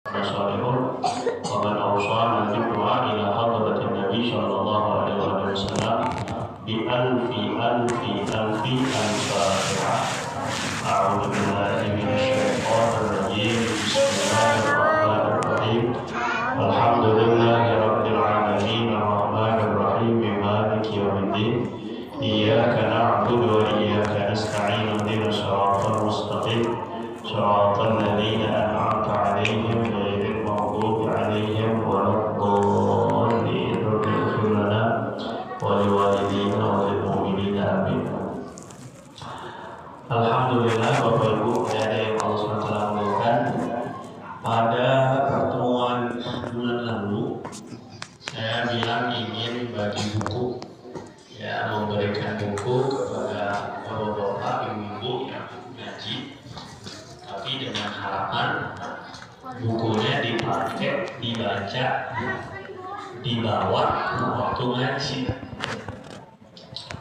Salihun wa man awsana bil du'a ila hadratin Nabi sallallahu alaihi wasallam bi alfi al-Fatihah. A'udzu billahi minasy syaithanir rajim. Bismillahirrahmanirrahim. Alhamdulillahi rabbil alamin arrahmanir rahim maliki yaumiddin. Iyyaka na'budu wa iyyaka nasta'in ihdinas siratal mustaqim. Shiratal ladzina an'amta 'alaihim ghairil maghdubi 'alaihim waladdallin. Ighfir lana wa liwalidayna wa lil mu'minina amin. Alhamdulillah Bapak Ibu yang Allah SWT muliakan. Pada pertemuan bulan lalu saya bilang ingin bagi buku, ya, memberikan buku kepada bapak-bapak, ibu-ibu yang ngaji, tapi dengan harapan bukunya dipakai, dibaca, dibawa waktu ngaji.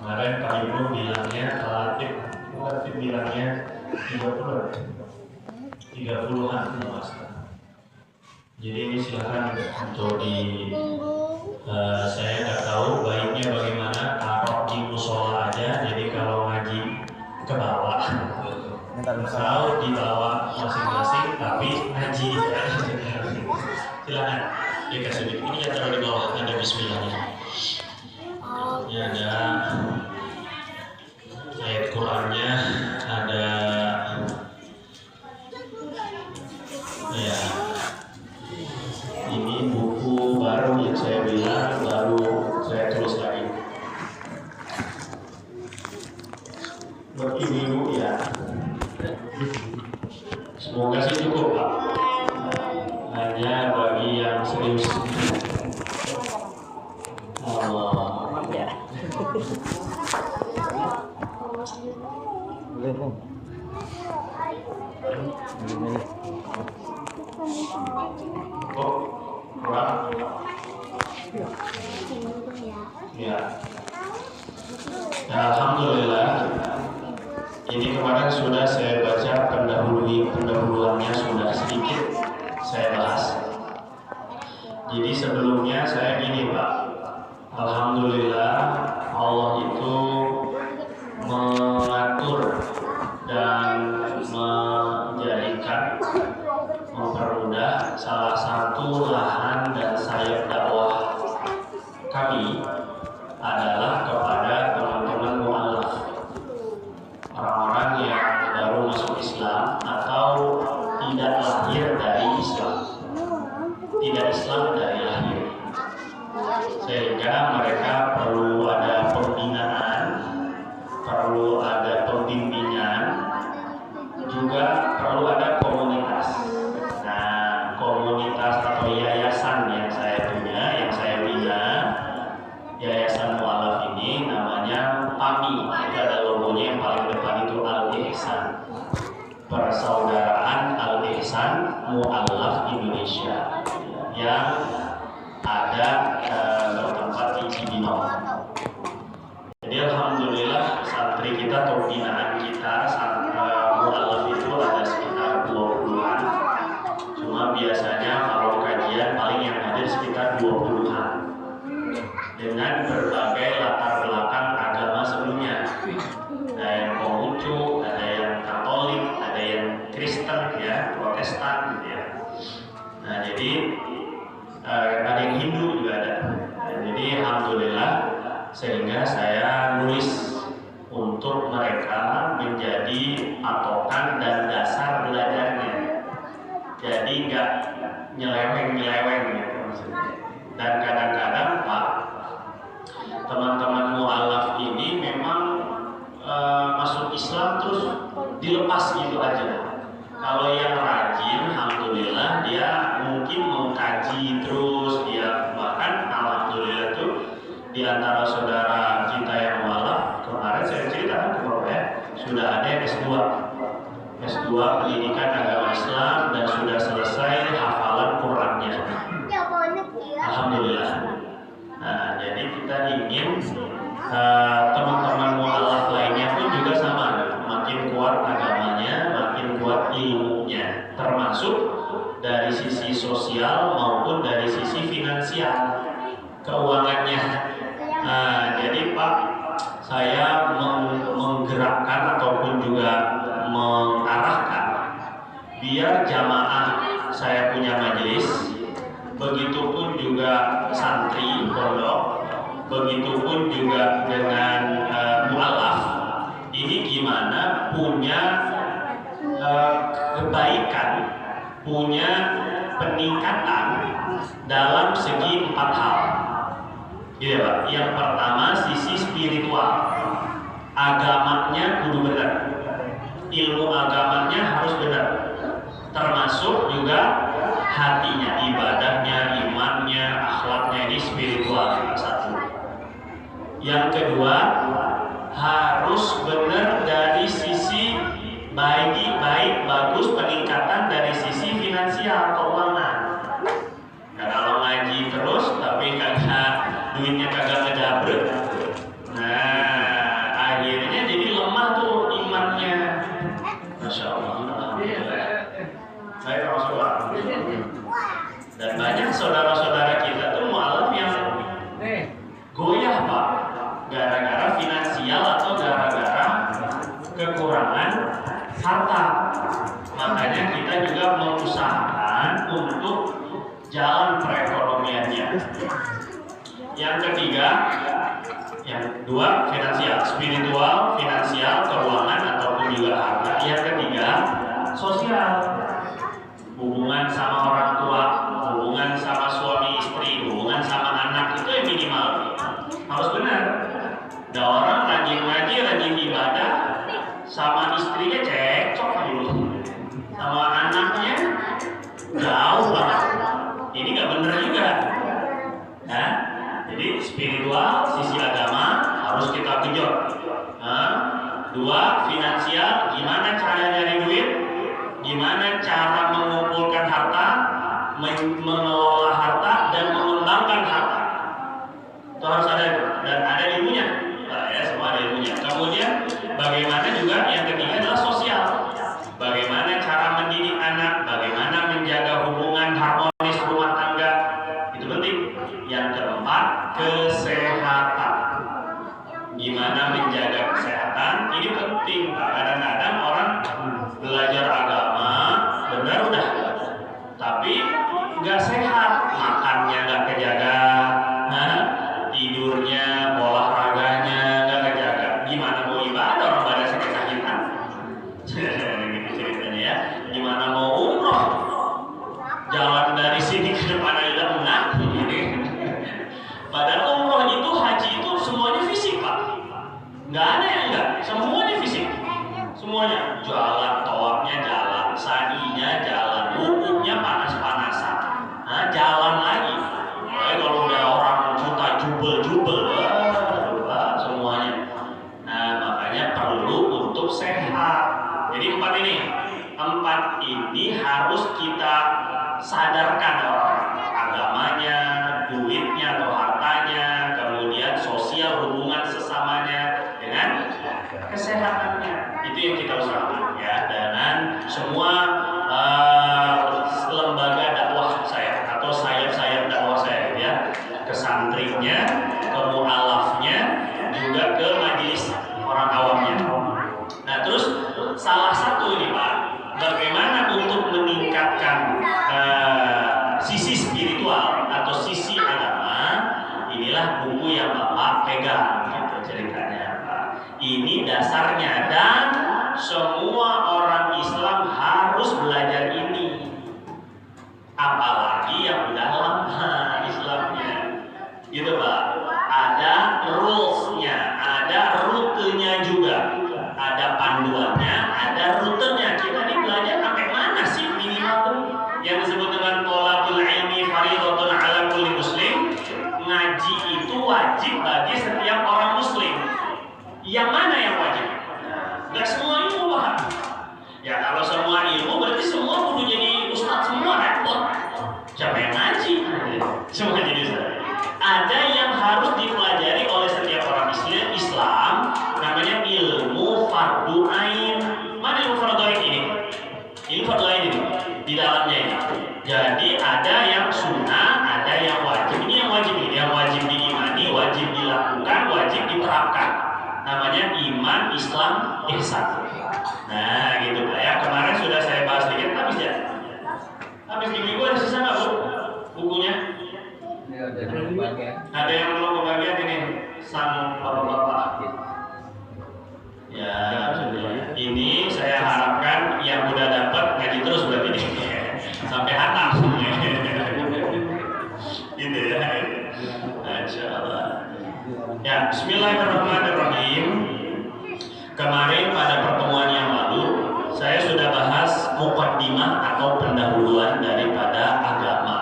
Kemarin Pak Ibu bilangnya relatif bilangnya 30-an Mas. Jadi ini silakan untuk saya nggak tahu baiknya bagaimana, taruh di musola aja. Jadi kalau ngaji ke bawah, tahu di bawah masing-masing, tapi ngaji. Silakan dikasih ini ya, taruh di bawah, ada bismillahnya. Ini ada ayat Qur'annya, ada ya. Ini buku baru yang saya bilang baru saya tulis lagi. Buat ibu-ibu ya. Semoga sih cukup Pak. Hanya bagi yang serius. Allah. Ya. Oh, kurang. Ya. Alhamdulillah. Ini kemarin sudah saya baca pendahuluannya, sudah sedikit saya bahas. Jadi sebelumnya saya gini Pak. Alhamdulillah Allah itu mengatur dan menjadikan, mempermudah salah satu lahan dan sayap dakwah kami adalah kepada teman-teman mu'alaf, orang-orang yang baru masuk Islam atau tidak lahir dari Islam, tidak Islam dari lahir, sehingga mereka perlu ada pembinaan, perlu ada pembimbingan, juga perlu ada komunitas. Nah, komunitas atau yayasan yang saya punya, yang saya bina, Yayasan Mu'alaf ini namanya PAMI. Itu ada logonya yang paling depan itu Al-Ihsan, Persaudaraan Al-Ihsan Mu'alaf Indonesia, yang ada bertempat di Cibinong. Jadi alhamdulillah santri kita atau binaan kita mu'alaf itu ada sekitar 20-an. Cuma biasanya kalau kajian paling yang hadir sekitar 20-an. Dengan berbagai latar belakang agama sebelumnya. Ada yang Konghucu, ada yang Katolik, ada yang Kristen, ya, Protestan, gitu ya. Nah, jadi ada yang Hindu juga ada. Jadi alhamdulillah, sehingga saya nulis untuk mereka menjadi patokan dan dasar belajarnya. Jadi nggak nyeleweng gitu maksudnya. Dan kadang-kadang Pak, teman-teman mu'alaf ini memang masuk Islam terus dilepas gitu aja. Kalau yang rajin, alhamdulillah dia mungkin mengkaji terus, dia bahkan alhamdulillah tuh di antara saudara kita yang mu'alaf, kemarin saya ceritakan ke Bapak ya, sudah ada yang S2 pendidikan agama Islam dan sudah selesai hafalan Qurannya. Alhamdulillah. Nah, jadi kita ingin teman-teman mu'alaf lainnya pun juga sama, makin kuat agamanya, makin kuat ilmunya, termasuk dari sosial maupun dari sisi finansial keuangannya. Nah, jadi Pak, saya menggerakkan ataupun juga mengarahkan biar jamaah saya punya majelis, begitupun juga santri pondok, begitupun juga dengan mualaf, ini gimana punya kebaikan, punya peningkatan dalam segi 4 hal. Gitu ya Pak. Yang pertama sisi spiritual, agamanya kudu benar, ilmu agamanya harus benar, termasuk juga hatinya, ibadahnya, imannya, akhlaknya, ini spiritual satu. Yang kedua harus benar dari sisi baik, bagus, peningkatan dari sisi finansial, keuangan. Nah, kalau ngaji terus tapi duitnya kagak ngedabrek, nah akhirnya jadi lemah tuh imannya. Masya Allah. Saya termasuk orang. Dan banyak saudara-saudara kita tuh mualaf yang goyah Pak, gara-gara finansial atau gara-gara kekurangan harta. Makanya kita juga mengusahakan untuk jalan perekonomiannya. Yang ketiga, yang dua finansial, spiritual, finansial, keuangan ataupun juga harta. Yang ketiga, sosial, hubungan sama orang tua, hubungan sama suami istri, hubungan sama anak, itu yang minimal harus benar. Ada orang rajin ngaji, rajin ibadah, sama istrinya cekcok dulu, sama anaknya jauh banget. Ini nggak benar juga. Nah, jadi spiritual, sisi agama harus kita genjot. Nah, dua, finansial, gimana cara nyari duit, gimana cara mengumpulkan harta, mengelola harta dan mengembangkan harta. Itu harus ada, dan ada ilmunya. Nah, ya, semua ada ilmunya. Kemudian bagaimana juga yang ketiga adalah sosial. Bagaimana cara mendidik anak, bagaimana menjaga hubungan harmonis rumah tangga, itu penting. Yang keempat, kesehatan. Gimana menjaga kesehatan, ini penting. Kadang-kadang orang belajar agama, benar udah, tapi nggak sehat, makannya nggak kejaga, tidurnya, olahraganya nggak kejaga. Gimana mau ibadah orang pada sakit-sakitan? Gitu ceritanya ya. Gimana mau umroh? Jalan dari sini ke depan aja enggak. Padahal umroh itu, haji itu semuanya fisik Pak. Nggak ada yang enggak, semuanya fisik. Semuanya jalan, tawafnya jalan, sadinya jalan, wukufnya panas-panasan. Nah, jalan lagi. Kalau udah orang juta jubel-jubel, semuanya. Nah, makanya perlu untuk sehat. Jadi empat ini harus kita sadarkan orang. Agamanya, duitnya atau hartanya, kemudian sosial, hubungan sesamanya, dengan kesehatannya. Itu yang kita usahakan ya, dengan semua lembaga dakwah saya atau sayap-sayap dakwah saya ya, ke santrinya, ke mualafnya, juga ke majelis orang awamnya. Nah, terus salah satu ini Pak, bagaimana untuk meningkatkan sisi spiritual atau sisi agama, inilah buku yang Bapak pegang gitu ceritanya Pak. Ini dasarnya dan semua orang Islam harus belajar ini. Apalagi yang udah lama Islamnya. Gitu Pak. Ada rules-nya, ada rutenya juga. Ada panduannya, ada rutenya. Kita ini belajar sampai mana sih minimal yang disebut dengan thalabul ilmi fardhatun 'ala kulli muslim. Ngaji itu wajib bagi setiap orang muslim. Yang mana yang wajib? Gak semua ilmu Pak. Ya kalau semua ilmu berarti semua kudu jadi ustaz semua, repot. Siapa yang ngaji? Semua jadi ustaz. Ada yang harus dipelajari oleh setiap orang Islam, namanya ilmu fardu ain. Mana ilmu fardu ain ini? Ilmu fardu ain ini di dalamnya ini. Jadi Ada yang sunnah, ada yang wajib. Ini yang wajib, yang wajib diimani, wajib dilakukan, wajib diterapkan. Namanya iman, Islam, ihsan. Nah, gitu Pak ya. Kemarin sudah saya bahas sedikit, habis ya. Habis di minggu ada sisa nggak Bu? Bukunya? Ada yang belum kebagian ini sang bapak-bapak. Ya, ini saya harapkan yang udah dapat ngaji terus berarti ini sampai hatam. Gitu ya. Masya Allah. Ya, Bismillahirrahmanirrahim. Kemarin pada pertemuan yang lalu saya sudah bahas muqaddimah atau pendahuluan daripada agama.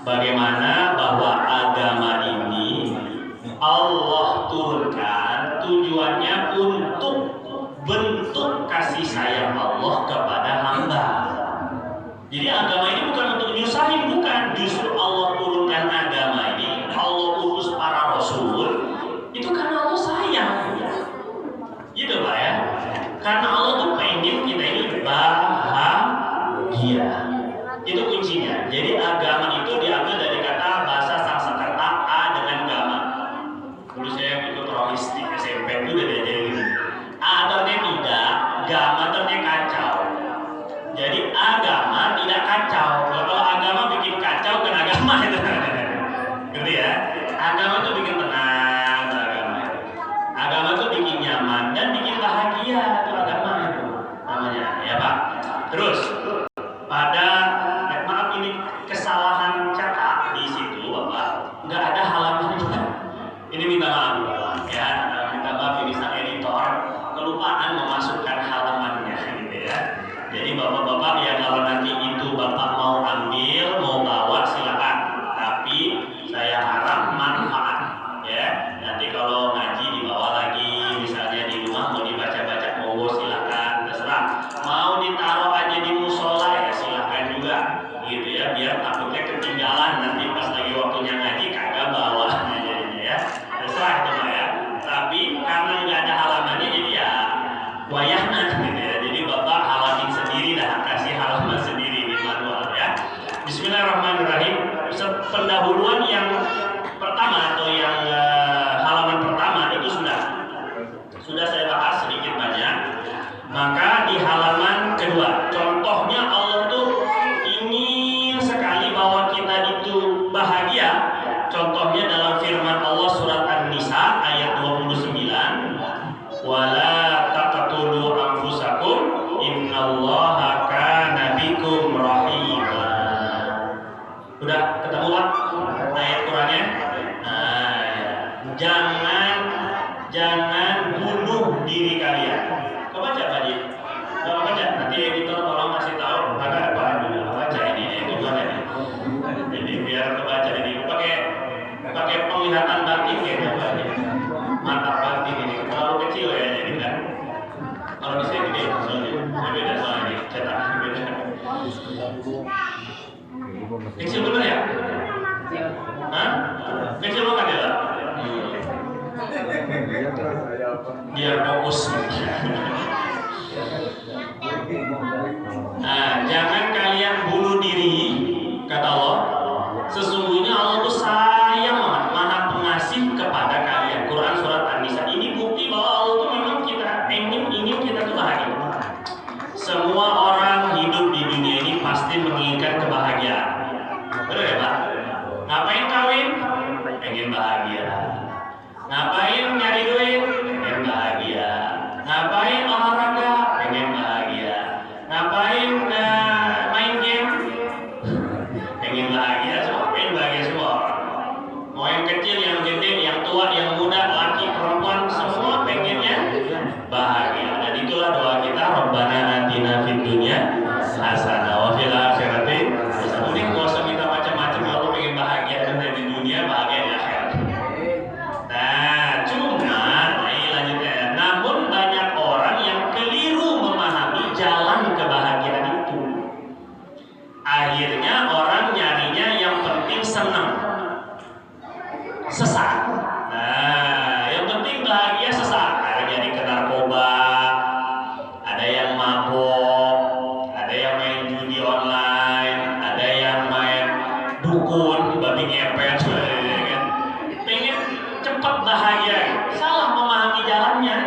Bagaimana bahwa agama ini Allah turunkan tujuannya untuk bentuk kasih sayang Allah kepada hamba. Jadi agama ini bukan untuk nyusahin, bukan. Justru Allah turunkan agama ini, Allah utus para rasul, itu karena Allah sayang. Gitu Pak ya. Karena Allah tuh pengen kita ini bahagia. Itu kuncinya. Jadi agama itu diambil dari kata bahasa Sanskerta a dengan gama. Dulu saya ikut rohistik SMP itu udah diajarin gini. A artinya tidak, gama artinya kacau. Jadi agama tidak kacau. Kalau agama bikin kacau kan agama itu. Ngerti ya? Agama itu bikin tenang, agama. Agama itu bikin nyaman dan bikin bahagia, itu agama itu namanya, ya Pak. Terus pada maaf ini kesalahan cetak di situ Bapak, nggak ada halamannya. Ini minta maaf ya, minta maaf ini sang editor kelupaan memasukkan halamannya gitu ya. Jadi bapak-bapak ya kalau nanti itu bapak mau ambil, mau bawa silakan. Tapi saya harap manfaat ya. Nanti kalau ngaji dibawa lagi, misalnya di rumah mau dibaca-baca monggo silakan, terserah. Mau ditaruh aja di musola ya silakan juga, gitu ya. Biar takutnya ketinggalan nanti pas lagi waktunya ngaji kagak bawa jadinya ya. Terserah itu Pak ya. Tapi karena nggak ada halamannya jadi ya wayahna gitu ya. Jadi bapak halamin sendiri dah, kasih halaman sendiri di manual ya. Bismillahirrahmanirrahim. Pendahuluan yang pertama atau yang halaman pertama itu sudah saya bahas sedikit banyak. Maka di halaman kedua, contohnya Allah tuh ingin sekali bahwa kita itu bahagia. Contohnya dalam firman Allah surat An-Nisa ayat 29, wala taqtulu anfusakum innallaha kana bikum rahima. Udah ketemu Pak ayat Qurannya? Nah, ya. Jangan bunuh diri kalian. Kebaca Pak Ji? Kalau baca nanti editor tolong kasih tahu ada apa baca ini gimana ini. Jadi biar kebaca ini pakai penglihatan batin ya Pak Ji. Mata batin ini terlalu kecil ya jadi kan. Kalau di sini gede soalnya beda soalnya cetak beda. Kecil bener ya? Hah? Kecil banget ya Pak? Biar fokus. Nah, jangan kalian bunuh diri, kata Allah. Sesungguhnya Allah itu sayang banget, maha pengasih kepada kalian. Quran surat An-Nisa. Ini bukti bahwa Allah itu memang kita ingin kita tuh bahagia. Semua orang hidup di dunia ini pasti menginginkan kebahagiaan. Benar ya Pak? Ngapain kawin? Pengen bahagia. Ngapain nyari duit? Pengen bahagia. Ngapain olahraga? Pengen bahagia. Ngapain main game? Pengen bahagia. Semua pengen bahagia semua. Mau yang kecil, yang gede, yang tua, yang muda, laki, perempuan, semua pengennya bahagia. Dan itulah doa kita, Rabbana atina fid dunya hasanah wa fil akhirati hasanah. Ini nggak usah minta macam-macam, kalau pengen bahagia dan di dunia, bahagia di akhirat. Nah, cuma ini lanjutnya. Namun banyak orang yang keliru memahami jalan kebahagiaan itu. Akhirnya orang nyarinya yang dukun, babi ngepet, ya kan? Pengen cepat bahagia, salah memahami jalannya.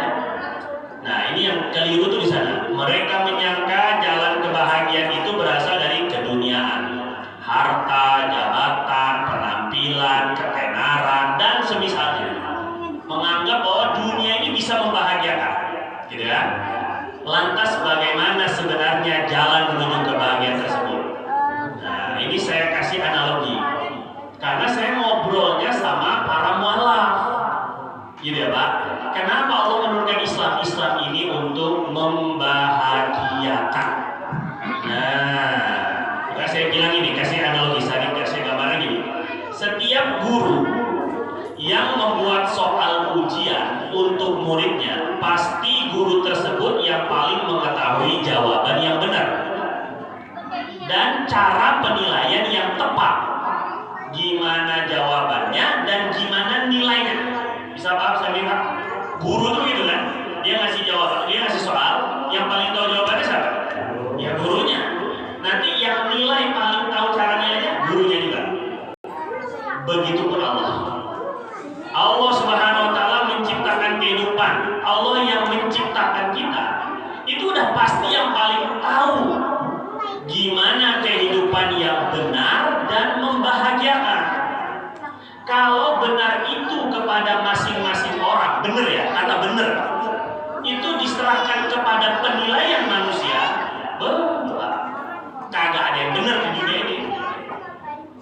Nah ini yang keliru tuh di sana. Mereka menyangka jalan kebahagiaan itu berasal dari keduniaan, harta, jabatan, penampilan, ketenaran, dan semisalnya. Menganggap bahwa dunia ini bisa membahagiakan, gitu ya. Lantas bagaimana sebenarnya jalan menuju kebahagiaan tersebut? Nah ini saya kasih analogi, karena saya ngobrolnya sama para mualaf, gitu ya Pak. Kenapa Allah menurunkan Islam ini untuk membahagiakan? Nah, saya bilang ini, kasih analogi, saya kasih gambaran gini. Setiap guru yang membuat soal ujian untuk muridnya, pasti guru tersebut yang paling mengetahui jawaban yang benar dan cara penilaian yang tepat. Gimana jawabannya dan gimana nilainya. Bisa paham saya bilang? Guru tuh gitu kan, dia ngasih jawaban, dia ngasih soal, yang paling tahu jawabannya siapa? Ya gurunya. Nanti yang nilai paling tahu cara nilainya gurunya juga. Begitupun Allah. Allah Subhanahu wa taala menciptakan kehidupan. Allah yang menciptakan kita itu udah pasti yang paling tahu gimana kehidupan yang benar dan membahagiakan. Kalau benar itu kepada masing-masing orang, benar ya, kata benar itu diserahkan kepada penilaian manusia, kagak ada yang benar di dunia ini.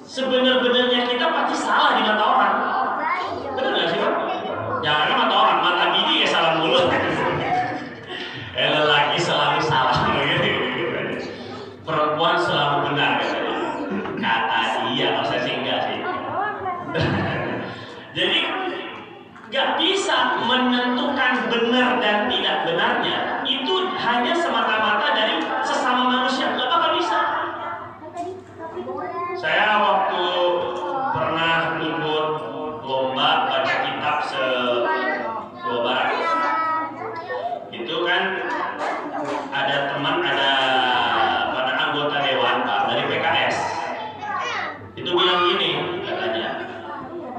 Sebenar-benarnya kita pasti salah di mata orang. Benar gak sih Pak? Jangan mata orang, mata gini ya salah mulut. Lelaki selalu salah, perempuan selalu benar. Kata dia, kalau saya sih enggak sih. Jadi gak bisa menentukan benar dan tidak benarnya. Itu hanya semata-mata dari sesama manusia, gak bakal bisa. Saya waktu pernah ikut lomba baca kitab se-Jawa Barat, itu kan ada teman, ada anggota dewan Pak dari PKS, itu bilang gini katanya,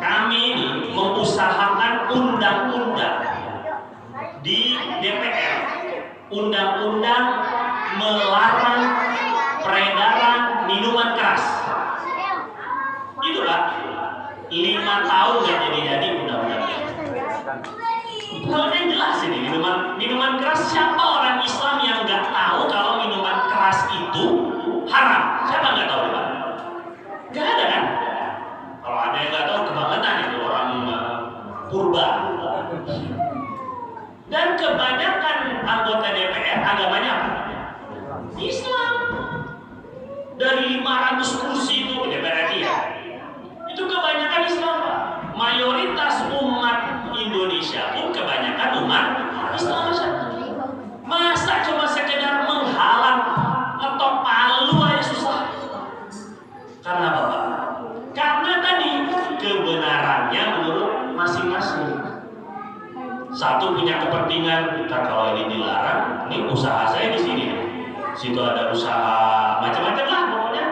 kami ini mengusahakan undang-undang di DPR, undang-undang melarang peredaran minuman keras. Itu Pak, 5 tahun nggak jadi undang-undangnya. Kalau yang jelas ini minuman keras, siapa orang Islam yang nggak tahu kalau minuman keras itu haram? Siapa nggak tahu Pak? Nggak ada kan? Kalau ada yang nggak tahu kebangetan itu orang purba. Dan kebanyakan anggota DPR agamanya apa? Islam. Dari 500 kursi itu DPR RI ya, itu kebanyakan Islam Pak. Mayoritas umat Indonesia pun kebanyakan umat Islam. Masa cuma sekedar menghalang ngetok palu aja susah? Karena apa Pak? Karena tadi kebenarannya menurut masing-masing. Satu punya kepentingan, kita kalau ini dilarang, ini usaha saya di sini. Situ ada usaha macam-macam lah pokoknya.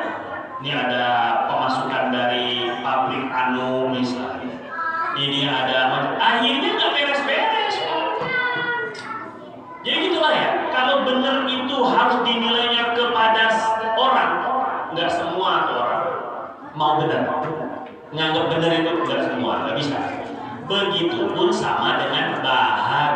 Ini ada pemasukan dari pabrik anu misalnya. Ini ada, akhirnya nggak beres-beres. Jadi gitulah ya. Kalau benar itu harus dinilainya kepada orang, nggak semua orang mau benar. Nganggap benar itu nggak semua, nggak bisa. Begitupun sama dengan bahagia.